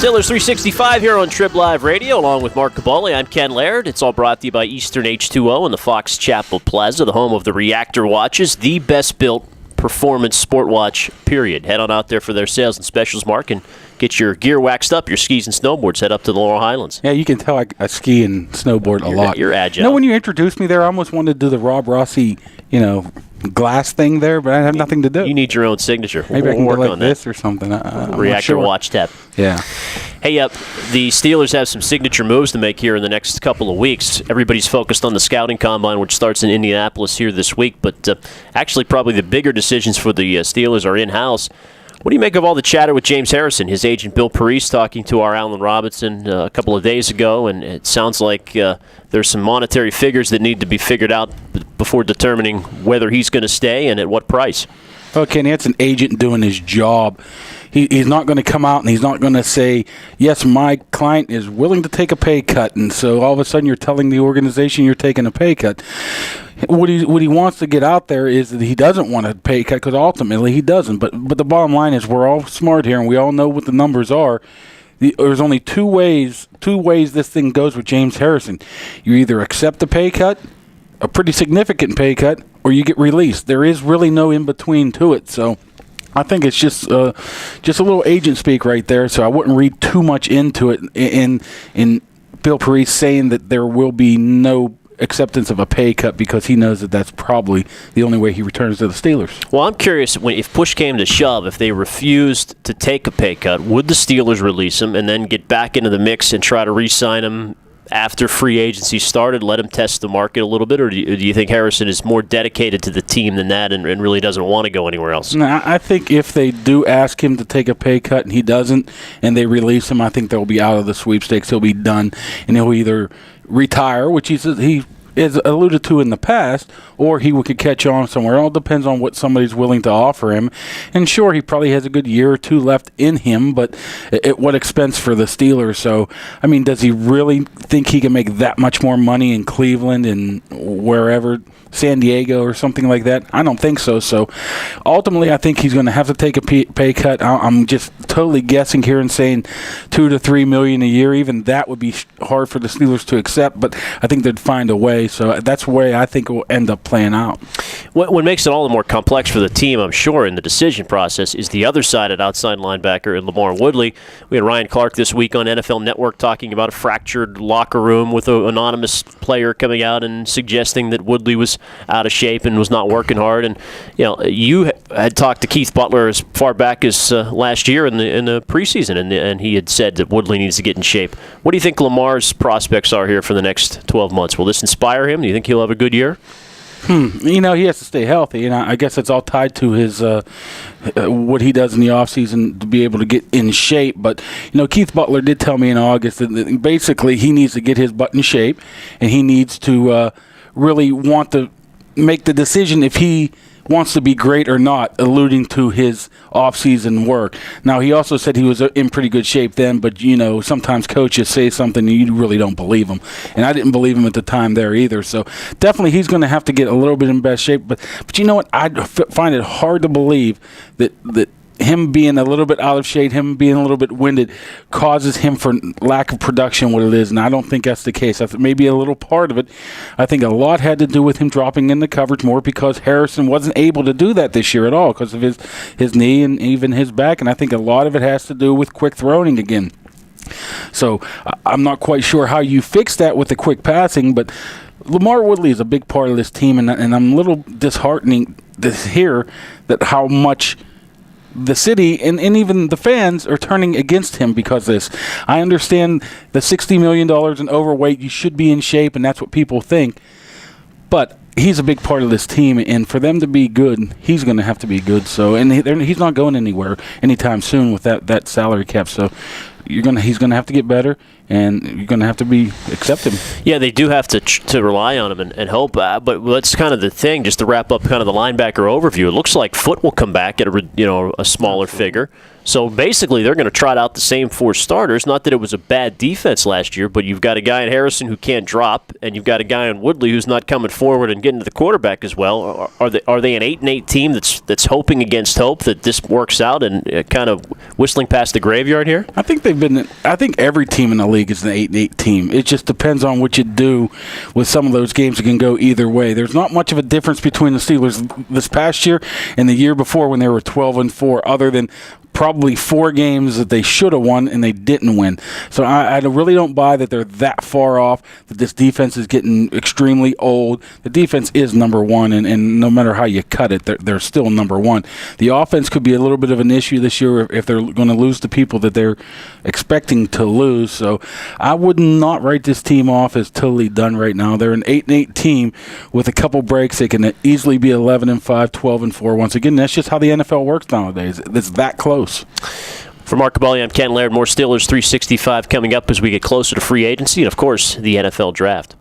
Steelers 365 here on Trib Live Radio, along with Mark Caboli. I'm Ken Laird. It's all brought to you by Eastern H2O and the Fox Chapel Plaza, the home of the Reactor watches, the best-built performance sport watch, period. Head on out there for their sales and specials, Mark, and get your gear waxed up, your skis and snowboards. Head up to the Laurel Highlands. Yeah, you can tell I ski and snowboard a lot. You're agile. You know, when you introduced me there, I almost wanted to do the Rob Rossi, glass thing there, but I have nothing to do. You need your own signature. Maybe I can work go like on this that. or something. Reactor watch tab. Yeah. Hey, the Steelers have some signature moves to make here in the next couple of weeks. Everybody's focused on the scouting combine, which starts in Indianapolis here this week, but actually probably the bigger decisions for the Steelers are in-house. What do you make of all the chatter with James Harrison, his agent Bill Parise talking to our Alan Robinson a couple of days ago, and it sounds like there's some monetary figures that need to be figured out before determining whether he's going to stay and at what price. Okay, and that's an agent doing his job. He's not going to come out and he's not going to say, yes, my client is willing to take a pay cut, and so all of a sudden you're telling the organization you're taking a pay cut. What he wants to get out there is that he doesn't want a pay cut, because ultimately he doesn't. But the bottom line is we're all smart here and we all know what the numbers are. There's only two ways this thing goes with James Harrison. You either accept the pay cut, a pretty significant pay cut, or you get released. There is really no in between to it. So I think it's just a little agent speak right there. So I wouldn't read too much into it in Bill Parise saying that there will be no acceptance of a pay cut, because he knows that that's probably the only way he returns to the Steelers. Well, I'm curious, if push came to shove, if they refused to take a pay cut, would the Steelers release him and then get back into the mix and try to re-sign him after free agency started, let him test the market a little bit, or do you think Harrison is more dedicated to the team than that and really doesn't want to go anywhere else? No, I think if they do ask him to take a pay cut and he doesn't, and they release him, I think they'll be out of the sweepstakes. He'll be done, and he'll either retire, which he is alluded to in the past, or he could catch on somewhere. It all depends on what somebody's willing to offer him. And sure, he probably has a good year or two left in him, but at what expense for the Steelers? So, I mean, does he really think he can make that much more money in Cleveland and wherever, San Diego or something like that? I don't think so. So, ultimately, I think he's going to have to take a pay cut. I'm just totally guessing here and saying $2 to $3 million a year. Even that would be hard for the Steelers to accept, but I think they'd find a way. So that's the way I think it will end up playing out. What makes it all the more complex for the team, I'm sure, in the decision process is the other side at outside linebacker and Lamar Woodley. We had Ryan Clark this week on NFL Network talking about a fractured locker room with an anonymous player coming out and suggesting that Woodley was out of shape and was not working hard. And you had talked to Keith Butler as far back as last year in the preseason, and he had said that Woodley needs to get in shape. What do you think Lamar's prospects are here for the next 12 months? Will this inspire him? Do you think he'll have a good year? He has to stay healthy, and I guess it's all tied to his what he does in the offseason to be able to get in shape. But, Keith Butler did tell me in August that basically he needs to get his butt in shape, and he needs to really want to make the decision if he wants to be great or not, alluding to his off-season work. Now, he also said he was in pretty good shape then, but, sometimes coaches say something and you really don't believe them. And I didn't believe him at the time there either. So definitely he's going to have to get a little bit in best shape. But you know what? I find it hard to believe that him being a little bit out of shape, him being a little bit winded, causes him for lack of production what it is, and I don't think that's the case. I think maybe a little part of it. I think a lot had to do with him dropping in the coverage more, because Harrison wasn't able to do that this year at all because of his knee and even his back, and I think a lot of it has to do with quick throwing again. So I'm not quite sure how you fix that with the quick passing, but Lamar Woodley is a big part of this team, and I'm a little disheartening to hear that how much the city and even the fans are turning against him because of this. I understand the $60 million in overweight, you should be in shape, and that's what people think. But he's a big part of this team, and for them to be good, he's going to have to be good. So, and he's not going anywhere anytime soon with that salary cap. So he's going to have to get better, and you're going to have to accept him. Yeah, they do have to rely on him and hope. But that's kind of the thing. Just to wrap up kind of the linebacker overview, it looks like Foote will come back at a smaller figure. So basically, they're going to trot out the same 4 starters. Not that it was a bad defense last year, but you've got a guy in Harrison who can't drop, and you've got a guy in Woodley who's not coming forward and getting to the quarterback as well. Are they an 8-8 team that's hoping against hope that this works out and kind of whistling past the graveyard here? I think every team in the league is an 8-8 team. It just depends on what you do with some of those games. It can go either way. There's not much of a difference between the Steelers this past year and the year before when they were 12-4, other than probably 4 games that they should have won and they didn't win. So I really don't buy that they're that far off, that this defense is getting extremely old. The defense is number one, and no matter how you cut it, they're still number one. The offense could be a little bit of an issue this year if they're going to lose the people that they're expecting to lose. So I would not write this team off as totally done right now. They're an 8-8 team with a couple breaks. They can easily be 11-5, 12-4. Once again, that's just how the NFL works nowadays. It's that close. For Mark Cabali, I'm Ken Laird. More Steelers 365 coming up as we get closer to free agency and, of course, the NFL Draft.